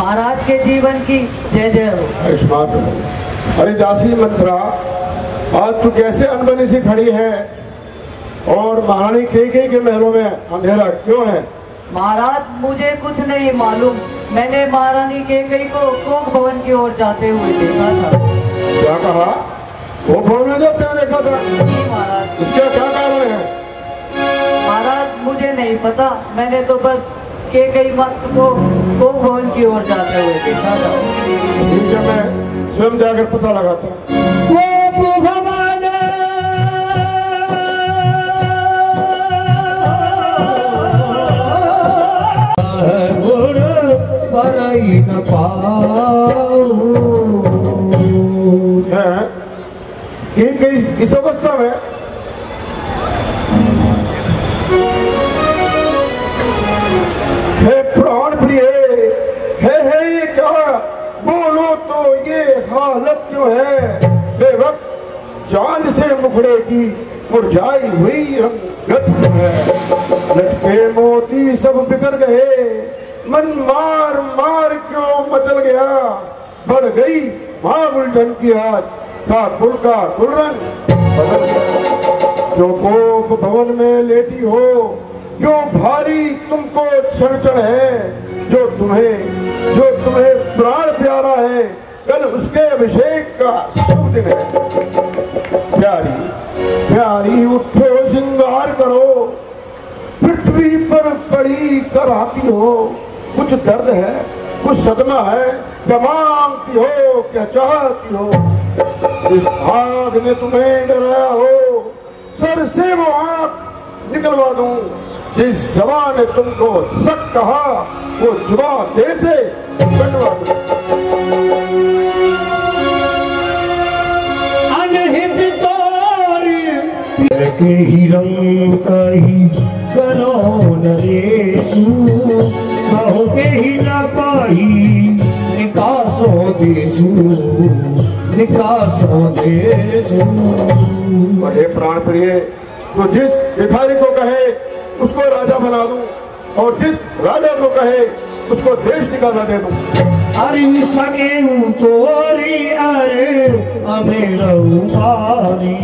महाराज के जीवन की जय जय हो। अरे दासी मंत्रा, आज तू कैसे अनबनी सी खड़ी है और महारानी कैकेयी के महलों में अंधेरा क्यों है? महाराज मुझे कुछ नहीं मालूम, मैंने महारानी कैकेयी को कोक भवन की ओर जाते हुए देखा था। क्या कहा? कोक भवन में जाते हुए देखा था? जी महाराज। इसका क्या कारण है? महाराज मुझे नहीं पता, मैंने तो बस कैकेयी माता को कोक भवन की ओर जाते हुए देखा था। ठीक है, मैं स्वयं जाकर पता लगाता हूँ। न किस अवस्था में? हे प्राण प्रिय, है ये क्या? बोलो तो, ये हालत क्यों है? बेवक्त चांद से मुखड़े की मुरझाई हुई रंगत है। लटके मोती सब बिखर गए, मन मार मार क्यों मचल गया। बढ़ गई मां उलझन की आज, था कुल का कुलरन बदल गया। जो कोप भवन में लेटी हो, जो भारी तुमको क्षण क्षण है, जो तुम्हें प्राण प्यारा है, कल उसके अभिषेक का शुभ दिन है। प्यारी प्यारी उठो, श्रृंगार करो, पृथ्वी पर पड़ी कर आती हो। कुछ दर्द है, कुछ सदमा है, क्या मांगती हो, क्या चाहती हो? इस आग ने तुम्हें डराया हो, सर से वो आंख निकलवा दूं। जिस जबान ने तुमको सच कहा, वो जुबान दे से कटवा दूं। अनहित तोरी के ही रंग कही करो नरेशु, कहोगे ही न पाई निकासो देशु, निकासो देशु। बड़े प्राण प्रिय, तो जिस भिखारी को कहे उसको राजा बना दूं, और जिस राजा को कहे उसको देश निकाला दे दूं। अरे सके हूँ तोरी, अरे अमेरा उमारी।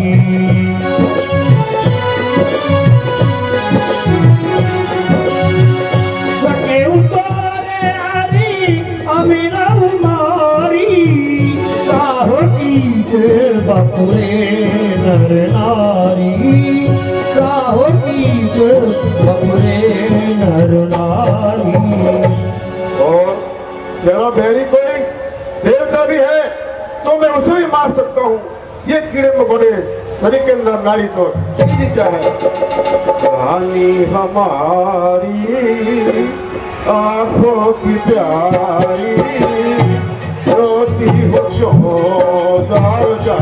सके हूँ तोरे, अरे अमेरा उमारी। काहो की बपुरे नर नारी, काहो की बपुरे नर नारी। और तेरा बैरी कोई देवता भी है तो मैं उसे भी मार सकता हूँ। ये कीड़े मकोड़े शरीर के अंदर नारी तो चीज क्या है? रानी हमारी आंखों की प्यारी, रोती हो जो जा।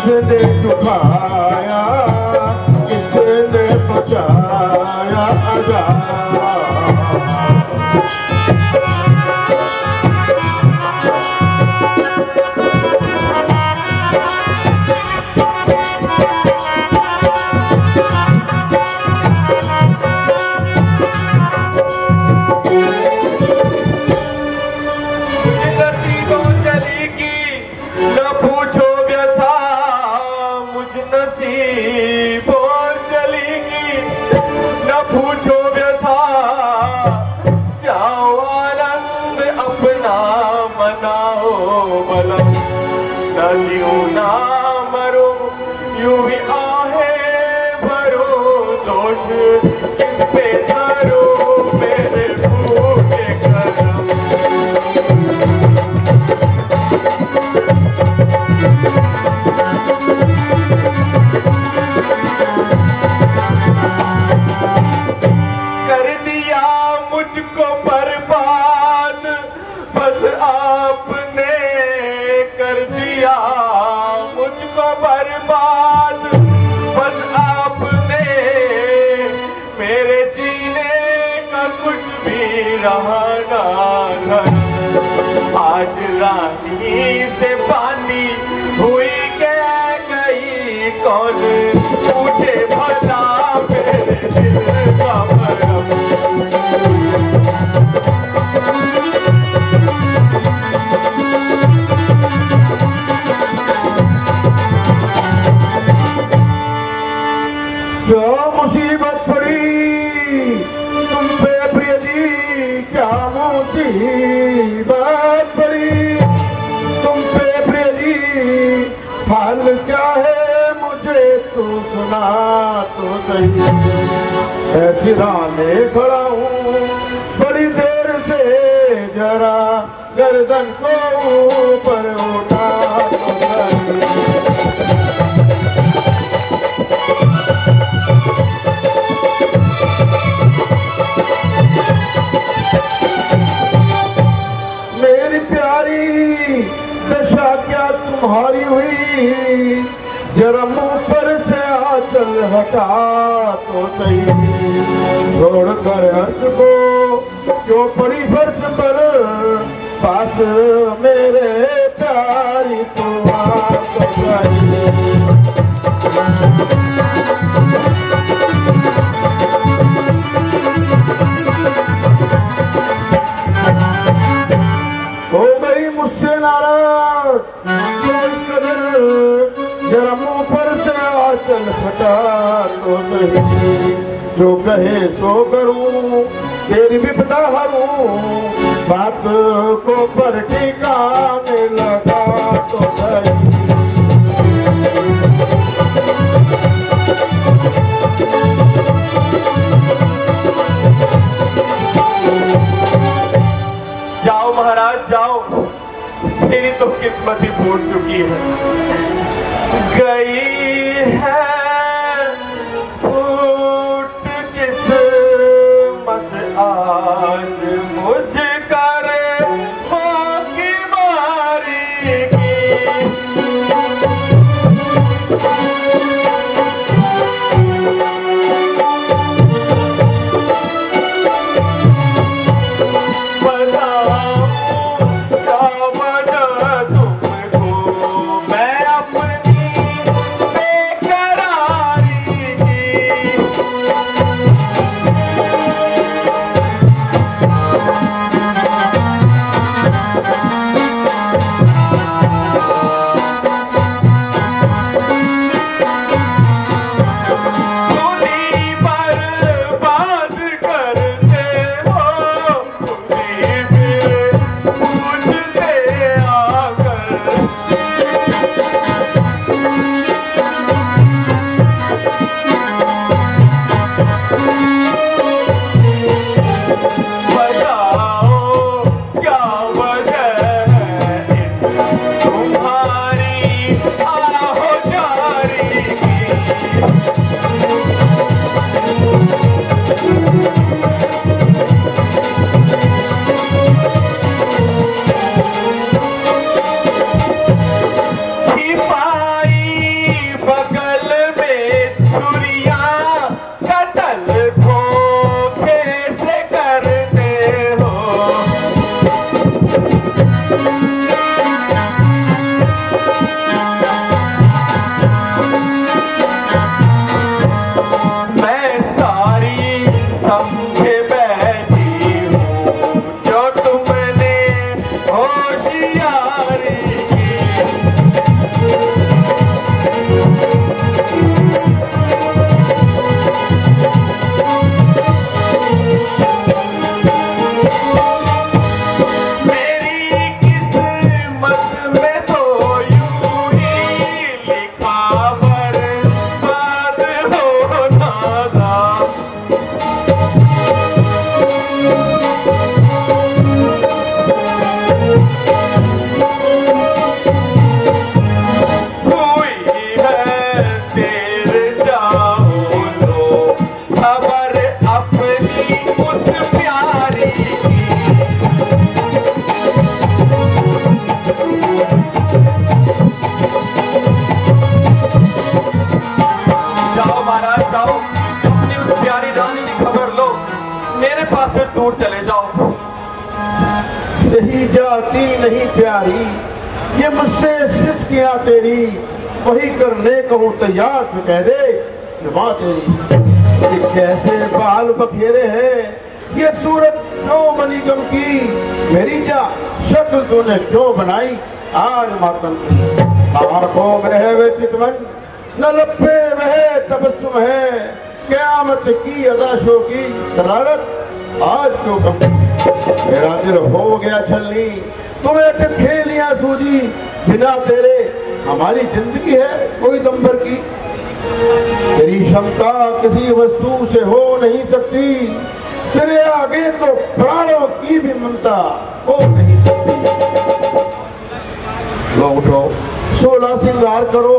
किसने दुखाया, किसने बचाया आजा। यूं ना मरो यूं ही आहे भरो दोष किस पे करो मेरे भूखे करम कर दिया मुझको बर्बाद बस आपने कर दिया मुझको बर्बाद बस आपने मेरे जीने का कुछ भी रहा ना धर्म आज रानी से पानी हुई क्या गई कौन पूछे भला मेरे दिल का भरम क्या मुसीबत पड़ी तुम पे प्रिय जी क्या मुसीबत पड़ी तुम पे प्रिय जी हाल क्या है मुझे तो सुना तो सही ऐसी राने खड़ा हूँ बड़ी देर से जरा गर्दन को ऊपर उठा तो सही दशा क्या तुम्हारी हुई जरा मुंह पर से आंचल हटा तो सही छोड़कर हर्ष को क्यों पड़ी फर्श पर पास मेरे प्यारी तो आ तो सही हो गई मुझसे नाराज जरा मुंह पर से आंचल हटा तो सही जो कहे सो करूं तेरी विपदा हरू बात को पर ठिकाने लगा तो सही जाओ महाराज जाओ तेरी तो किस्मत ही फूट चुकी है गई है फूट किस्मत आज मुझ कर की मारी आती नहीं प्यारी, ये मुझसे सिसकियां तेरी, वही करने कहूँ तैयार तो कह दे माँ तेरी। ये कैसे बाल बखेरे हैं, ये सूरत क्यों बनी गम की, मेरी क्या शक्ल तूने क्यों बनाई आज मातम की। आंखों में है वे चितवन, न लपे वह तबस्सुम है, क़यामत की अदाशों की शरारत आज क्यों कम। मेरा दिल हो गया छलनी, तुम्हें खेलियां सूझी, बिना तेरे हमारी जिंदगी है कोई दंबर की। तेरी क्षमता किसी वस्तु से हो नहीं सकती, तेरे आगे तो प्राणों की भी ममता हो नहीं सकती। लो उठो, 16 श्रृंगार करो।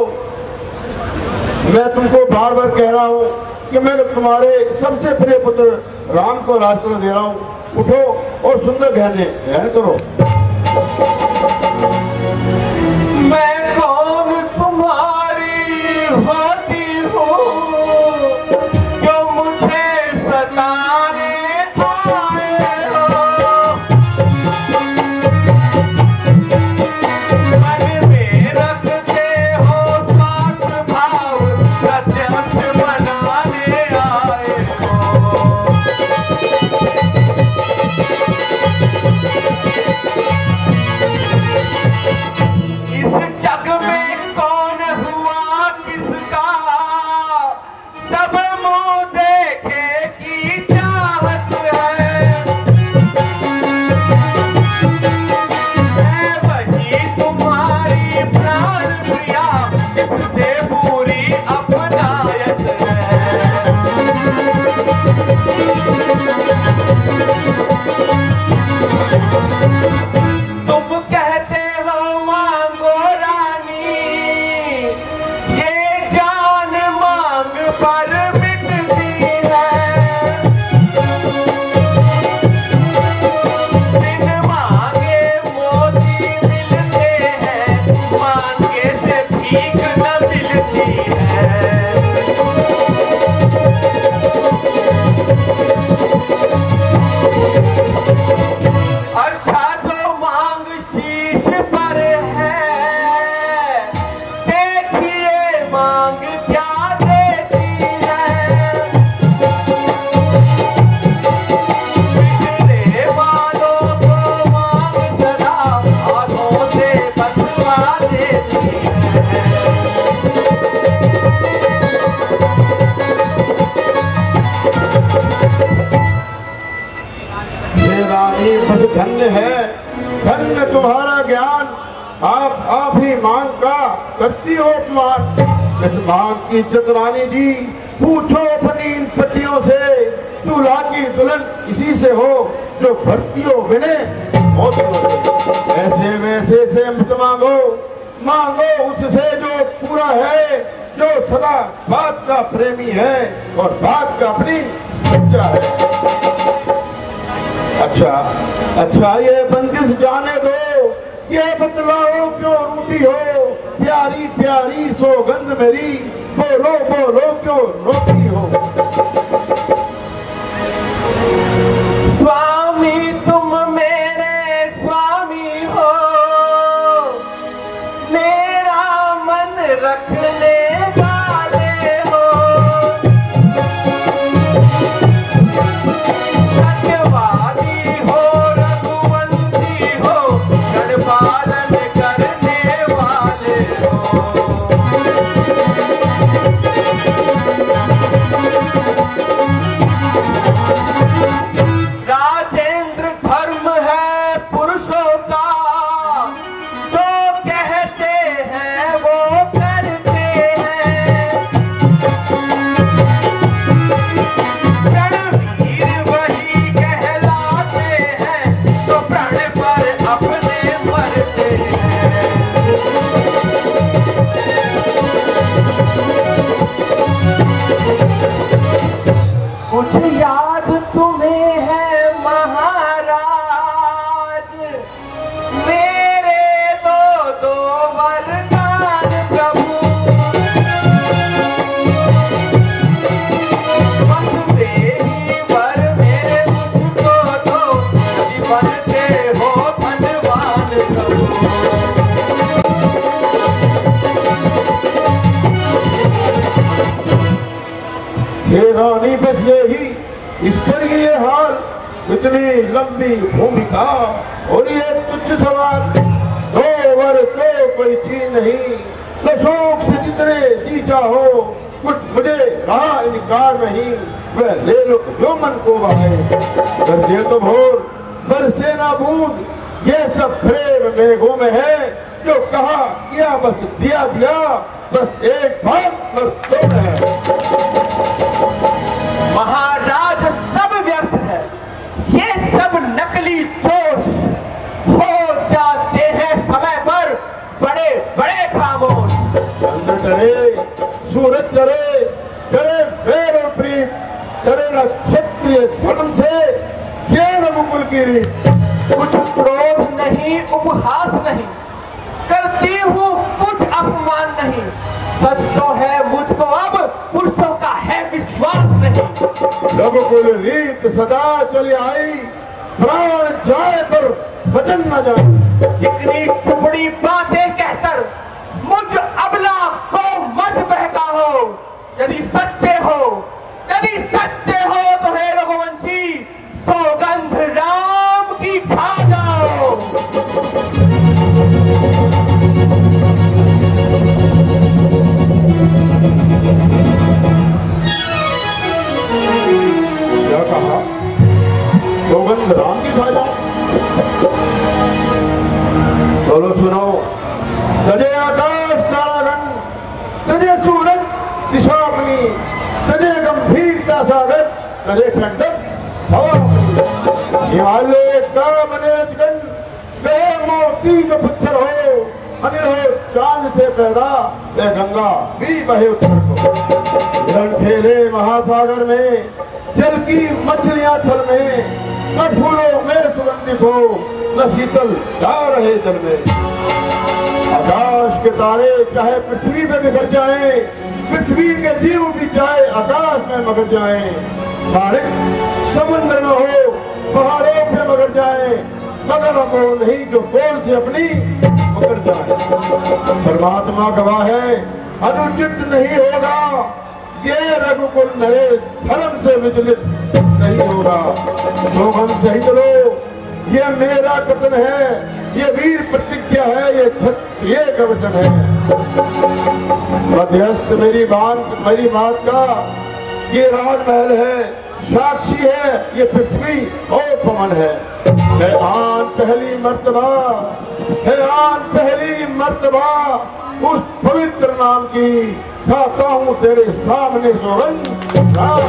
मैं तुमको बार बार कह रहा हूँ कि मैं तुम्हारे सबसे प्रिय पुत्र राम को रास्ता दे रहा हूँ। उठो और सुंदर गहने ग्रहण करो। मैं कौन तुम्हारी होती हूँ जो मुझे सताने आए हो। मन में रखते हो स्वार्थ भाव, प्रत्यक्ष बनाने आए हो। इस जग में कौन हुआ किसका, सब मुँह देखे की चाहत है। मैं वही तुम्हारी प्राण प्रिया, इससे पूरी अपनायत है। तुम कहते हो मांगो रानी, ये जान मांग पर मिटती है। बिन मांगे मोती मिलते हैं, मांगे से भीख न मिलती है। अच्छा जो मांग शीश पर है, देखिए मांग क्या देती है। बिगड़े वालों को मांग सदा आंखों से बतला देती है। हे रानी बस धन्य है, धन्य तुम्हारा ज्ञान, आप ही मांग का करती हो अपमान। इस मांग की इज्जत रानी जी, पूछो अपनी इन पतियों से, दूल्हा की दुल्हन इसी से हो जो भर्ती हो बिने मोतियों से। ऐसे वैसे से मत मांगो, मांगो उससे जो पूरा है, जो सदा बात का प्रेमी है और बात का अपनी सच्चा है। अच्छा ये बंदिश जाने दो, ये बतलाओ क्यों रूठी हो, प्यारी प्यारी सौगंध मेरी, बोलो बोलो क्यों रोती हो। स्वामी तुम मेरे स्वामी हो, मेरा मन रखने वाले हो। सत्यवादी हो, रघुवंशी हो, गण पालन करने वाले हो। राजेंद्र धर्म है पुरुषों का, जो कहते हैं वो करते हैं। हे रानी बस यही, इस पर ये हाल, इतनी लंबी भूमिका और ये तुच्छ सवाल, दो वर तो कोई चीज नहीं, न शौक से जितने जी चाहो, कुछ मुझे रहा इनकार नहीं, वह ले लो जो मन को बहाए, कर दे तो भोर बरसे ना बूंद, ये सब प्रेम मेघों में है, जो कहा किया बस दिया दिया, बस एक बात मर्दों में है। महाराज सब व्यर्थ है, ये सब नकली जोश, हो जाते हैं समय पर बड़े बड़े खामोश। चंद्र डरे, सूरज डरे, डरे वेर और प्रीत, डरे न क्षत्रिय धर्म से, ये न मुकुल की रीत। कुछ क्रोध नहीं, उपहास नहीं, करती हूँ कुछ अपमान नहीं, सच तो है मुझको अब पुरुषों का है विश्वास नहीं। रघुकुल रीत सदा चली आई, प्राण जाए पर वचन न जाए, जितनी टुकड़ी बातें कहकर मुझ अबला को मत बहकाओ, यदि सच्चे हो तो हे रघुवंशी, सौगंध राम की खा जाओ। क्या कहा? सौगंध राम की खा जाओ? चलो सुनाओ। तजे आकाश तारागण, तजे सूरज दिशामणि, तजे गंभीरता सागर, तजे ठंडक हवा, हिमालय का बने रचकन, वे मोती का पत्थर हो, अनिल हो चांद से पैदा, वे गंगा भी बहे उत्तर को, हिरण खेले महासागर में, जल की मछलियां थल में, न फूलों में सुगंधित हो, न शीतल जा रहे जल में। आकाश के तारे चाहे पृथ्वी पे बिखर जाएं, पृथ्वी के जीव भी चाहे आकाश में मगर जाएं, तारिक समुद्र में हो, पहाड़ों पे मगर जाएं, मगर वो नहीं जो बोल से अपनी मगर जाए। परमात्मा गवाह है, अनुचित नहीं होगा, ये रघुकुल नरे धर्म से विचलित नहीं होगा। सौगंध सहित लो, ये मेरा कथन है, ये वीर प्रतिज्ञा है, ये क्षत्रिय का वचन है। मध्यस्थ मेरी बात का ये राजमहल है, साक्षी है ये पृथ्वी और पवन है। है आन पहली मर्तबा उस पवित्र नाम की, खाता हूँ तेरे सामने सौगंध राम।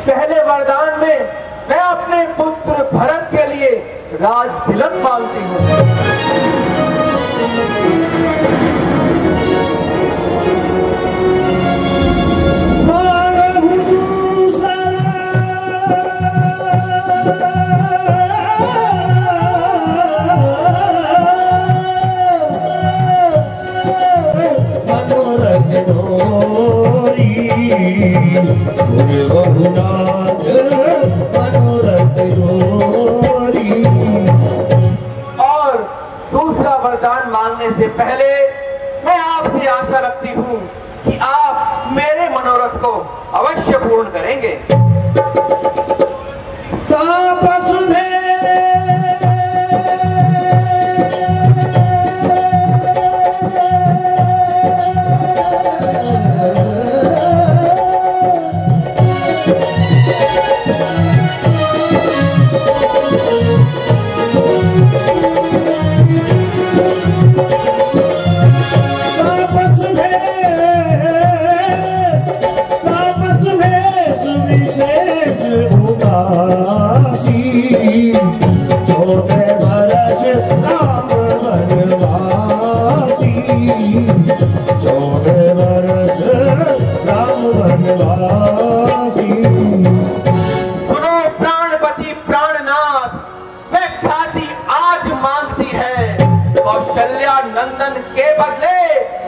पहले वरदान में मैं अपने पुत्र भरत के लिए राज तिलक मांगती हूँ। और दूसरा वरदान मांगने से पहले मैं आपसे आशा रखती हूँ कि आप मेरे मनोरथ को अवश्य पूर्ण करेंगे। तापस में सुनो प्राणपति प्राणनाथ, मैं खाती आज मांगती है, कौशल्या नंदन के बदले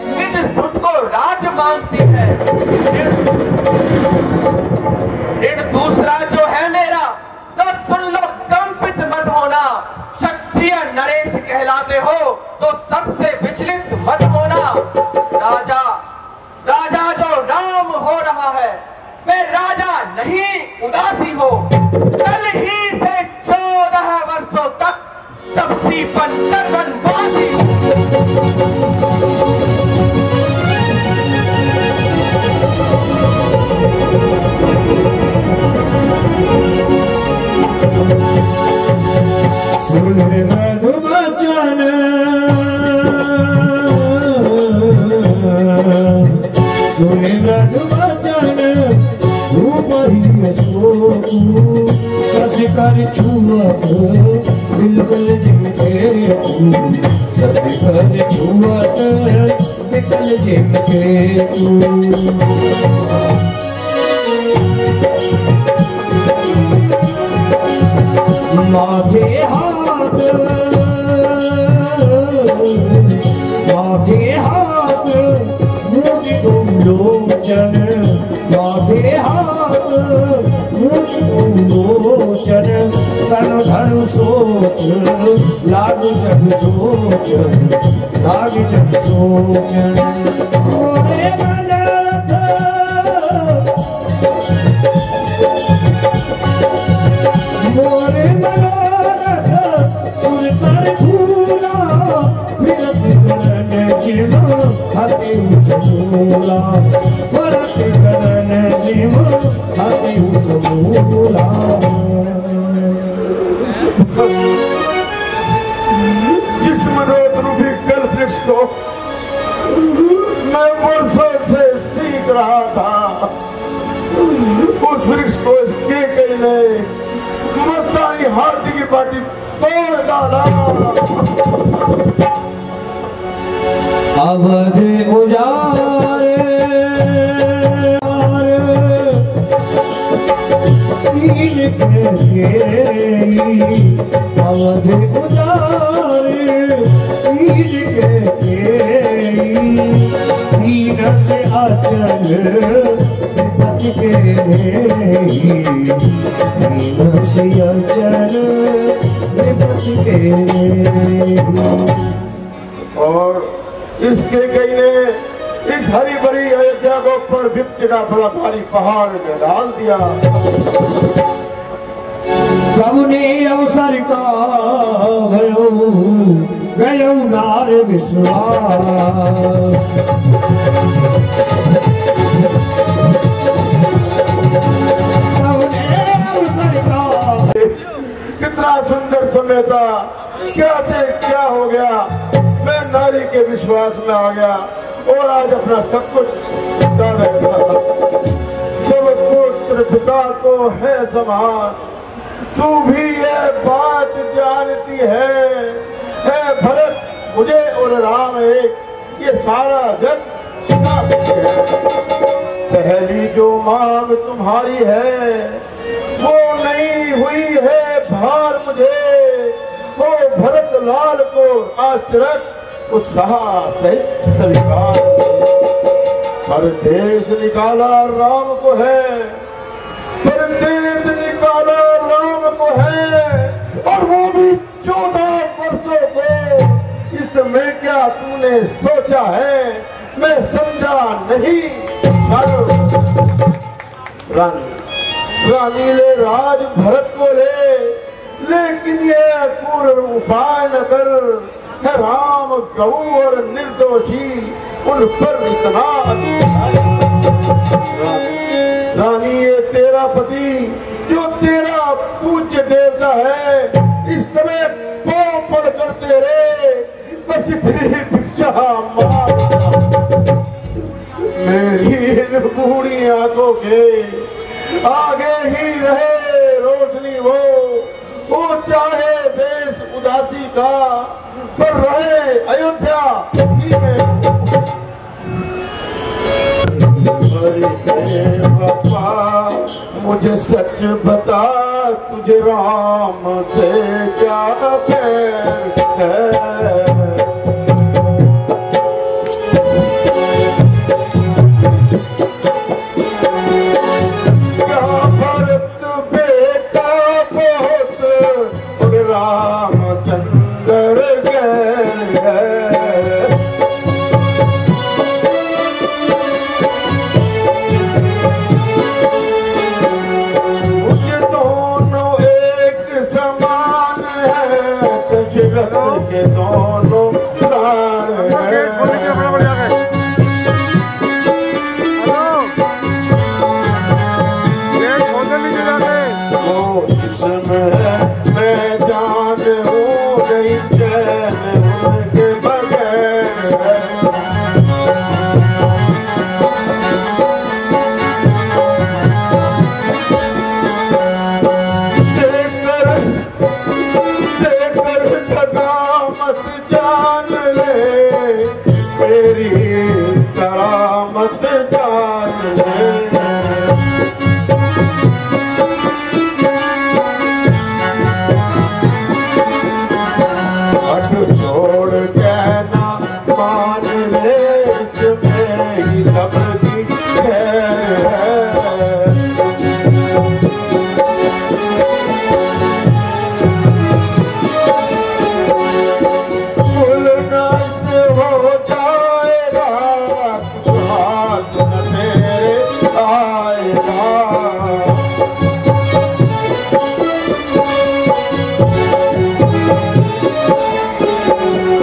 निज सुत को राज आज मांगती है। ऋण दूसरा जो है मेरा, तो सुन लो, कंपित मत होना। क्षत्रिय नरेश कहलाते हो तो सबसे विचलित मत होना। राजा राजा जो राम हो रहा है, मैं राजा नहीं उदासी हो। कल ही से 14 वर्षों तक तपसी बनकर वनवासी। सुन मधुवचन सुन मधुवचन रूपही अशोकु शशि कर छुअत बिलकुल जिमके तू शशि कर छुअत बिलकुल जिमके तू। माथे हाथ मुझ तुम लोचन, माथे हाथ मुझ तुम लोचन। तन धन सोच लाग जग सोचन, लाग जग सोचन। मोरे मनरथ मोरे मनोरथ सुन कर भूला, विरत करन जिम हति समूला, विरत करन जिम हति समूला। जिस मनोरथ रूपी कल्पवृक्ष को मैं वर्षों से सीख रहा था, उस वृक्ष को इसके कई ने मस्तानी हाथी की पार्टी तोड़ डाला। अवध उजारे पीर के अवध उजारे पीर के दीन से अचल विपत्ति के दीन से अचल विपत्ति के। और इसके कई ने इस हरी भरी अयोध्या को पर विपत्ति का बड़ा भारी पहाड़ में डाल दिया। कबने अवसर का गयो नार विश्वास। कबने अवसर का कितना सुंदर समय था, क्या से क्या हो गया। मैं नारी के विश्वास में आ गया और आज अपना सब कुछ बता बैठा। सब पुत्र पिता को है समान, तू भी ये बात जानती है भरत, मुझे और राम एक, ये सारा जग सुना है। पहली जो मांग तुम्हारी है वो नहीं हुई है भार मुझे, वो भरत लाल को आज तक उत्साह सहित स्वीकार। परदेश निकाला राम को है, परदेश निकाला राम को है, और वो भी 14 वर्षों को। इसमें क्या तूने सोचा है, मैं समझा नहीं। रानी ले राज भरत को ले, लेकिन ये पूर्ण उपाय न कर। है राम गऊ और निर्दोषी, उन पर इतना रानी ये तेरा पति जो तेरा पूज्य देवता है, इस समय पांव पड़कर तेरे बस इतनी भिक्षा मार। मेरी इन बूढ़ी आंखों के आगे ही रहे रोशनी, वो चाहे देश उदासी का, पर रहे अयोध्या ही में। बापा मुझे सच बता, तुझे राम से क्या प्यार है। खुद जान ले। हट छोड़ के ना मान ले, इसमें ही सबकी खैर है। कुल नष्ट हो जाएगा, हाथ न तेरे आएगा।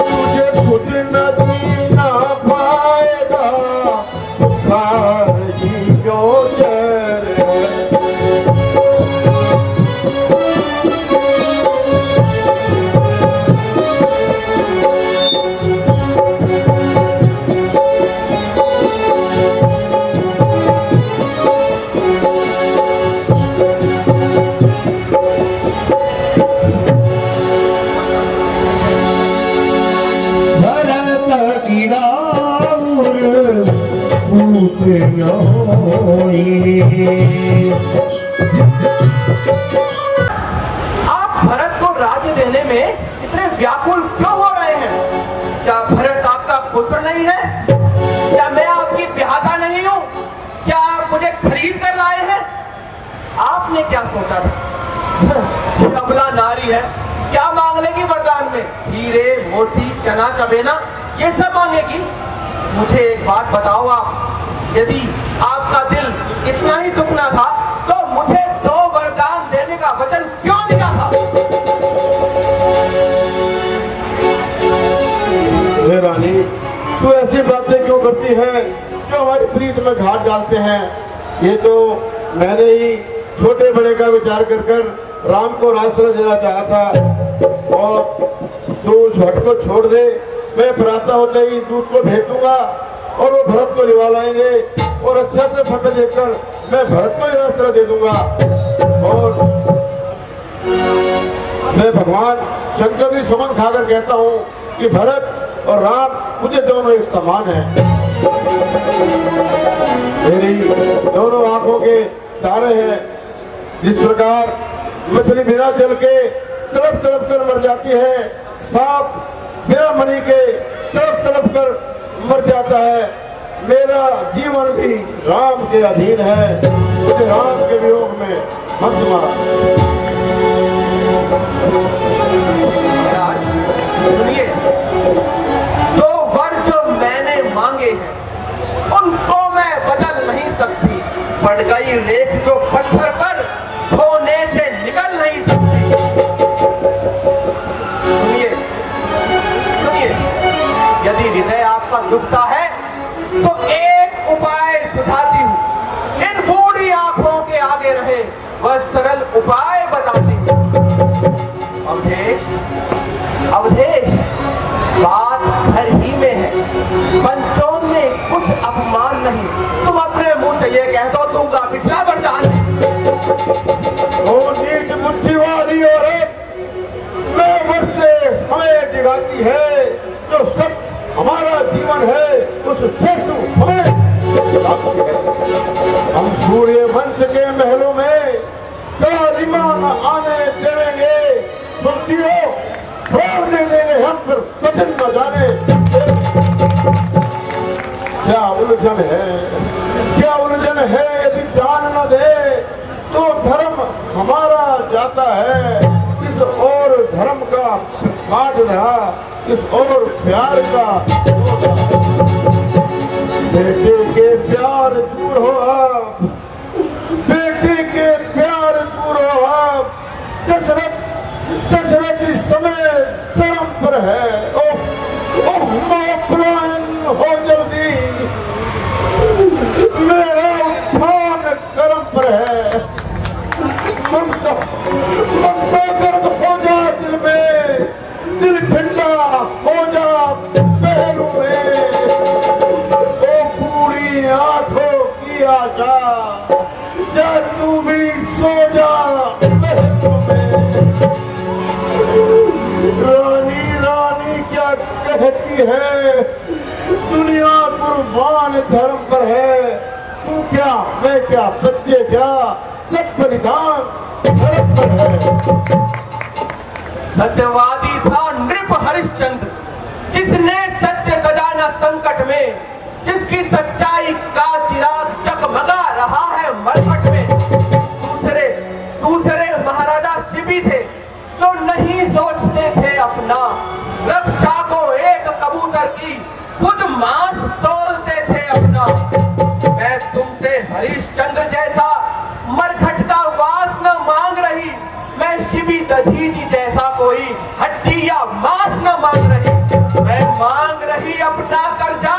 तुझे खुद न जीना पाएगा, बुखार जी क्यों चल है। भरत की राउर पूत नोई। आप भरत को राज्य देने में इतने व्याकुल क्यों हो रहे हैं? क्या भरत आपका पुत्र नहीं है? क्या मैं आपकी ब्याहता नहीं हूँ? क्या आप मुझे खरीद कर लाए हैं? आपने क्या सोचा था? अबला नारी है, क्या मांग लेगी वरदान में? हीरे मोती चना चबेना ये सब मांगेगी? मुझे एक बात बताओ आप, यदि आपका दिल इतना ही दुखना था तो मुझे 2 वरदान देने का वचन क्यों दिया था? हे रानी, तू ऐसी बातें क्यों करती है जो हमारी प्रीत में घात डालते हैं? ये तो मैंने ही छोटे बड़े का विचार कर कर राम को रास्ता देना चाहा था। और तू उस भट्ट को छोड़ दे, मैं प्रातः होते ही दूध को भेज दूंगा और वो भरत को लिवा लाएंगे और अच्छा से फट देखकर मैं भरत को ही रास्ता दे दूंगा। और मैं भगवान शंकर की समन खाकर कहता हूँ कि भरत और राम मुझे दोनों एक समान है। मेरी दोनों आंखों के तारे हैं। जिस प्रकार मछली बिना जल के तड़प तड़प कर मर जाती है, सांप बिना मणि के तड़प तड़प कर मर जाता है, मेरा जीवन भी राम के अधीन है। मुझे राम के वियोग में मत मार। महाराज सुनिए, 2 वर जो मैंने मांगे हैं उनको मैं बदल नहीं सकती। पड़ गई रेख जो पत्थर पर धोने से निकल नहीं सकती। सुनिए सुनिए, यदि हृदय आपका दुखता है तो एक उपाय सुझाती हूँ। इन बूढ़ी आंखों के आगे रहे वह सरल उपाय बताती हूँ। अवधेश अवधेश, बात घर ही में है, पंचों में कुछ अपमान नहीं। तुम अपने मुंह से ये कह दो दूंगा पिछला वरदान। ओ नीच बुद्धि वाली औरत, मैं वर से हमें डिगाती है। जो सब हमारा जीवन है उससे तू हमें डिगाती है। हम सूर्य वंश के महलों में कालिमा न आने देंगे। सुनती हो, छोड़ दे देंगे हम, फिर वचन न जाने। क्या उलझन है, क्या उलझन है? यदि जान न दे तो धर्म हमारा जाता है। इस और धर्म का काट रहा, इस और प्यार का। बेटे के प्यार दूर हो अब, बेटे के प्यार दूर हो अब। दशरथ इस समय चरम पर है। ओह महाप्राण हो जल्दी, मेरा उत्थान कर्म पर है। ममता दर्द हो जा दिल में, दिल ठंडा हो जा पहलू में। ओ पूरी आंखों की आशा, जा तू भी सो जा पहलू में। रानी रानी क्या कहती है, दुनिया कुर्बान धर्म पर है, तू क्या मैं क्या बच्चे क्या, सब बलिदान धर्म पर है। सत्यवादी था नृप हरिश्चंद्र, जिसने सत्य खजाना संकट में, जिसकी सच्चाई का चिराग जगमगा रहा है मरकट में। दूसरे महाराजा शिवी थे, जो नहीं सोचते थे अपना, रक्षा को एक कबूतर की खुद मांस तोलते थे अपना। मैं तुमसे हरिश्चंद्र जैसा मरघट का वास न मांग रही, मैं शिवी दधीची जैसा कोई हड्डी या मांस न मांग रही। मैं मांग रही अपना कर्जा,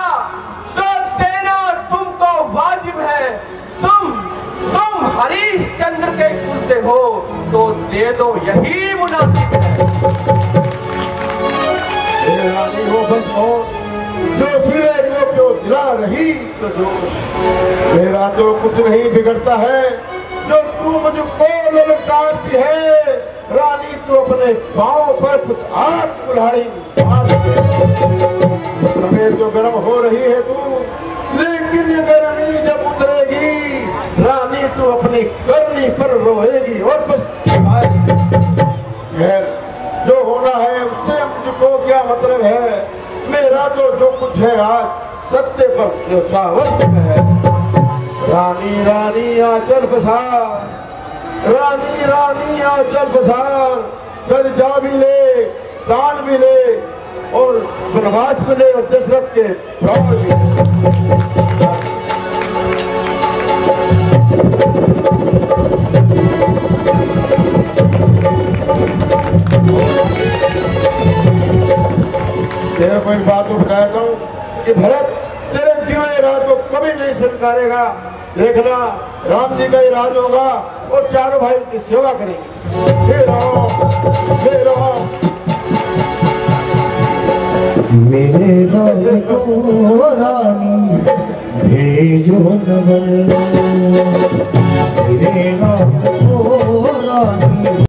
जो देना तुमको वाजिब है। तुम हरिश्चंद्र के कुल से हो तो दे दो, यही मुनासिब है। रानी हो बस मौत, जो सिरे को क्यों दिला रही तो जोश। मेरा तो कुछ नहीं बिगड़ता है, जो तू मुझको ललकारती है। रानी तू अपने पांव पर कुछ आग कुल्हाड़ी मार दे। इस समय तो गर्म हो रही है तू, लेकिन ये गर्मी जब उतरेगी, रानी तू अपनी करनी पर रोएगी और बस खैर जो होना है उससे मुझको क्या मतलब है। मेरा तो जो कुछ है आज सत्य पर न्यौछावर है। रानी रानी आंचल पसार, रानी रानी आंचल पसार, कर जा भी ले, दान भी ले और वनवास मिले और दशरथ के प्राण भी। तेरे को एक बात तो बताता हूँ कि भरत तेरे दिए राज को कभी नहीं स्वीकारेगा। देखना राम जी का ही राज होगा और चारों भाई की सेवा करेंगे। हे राम, हे राम। मेरे राज को रानी भेजो नगर, मेरे राज को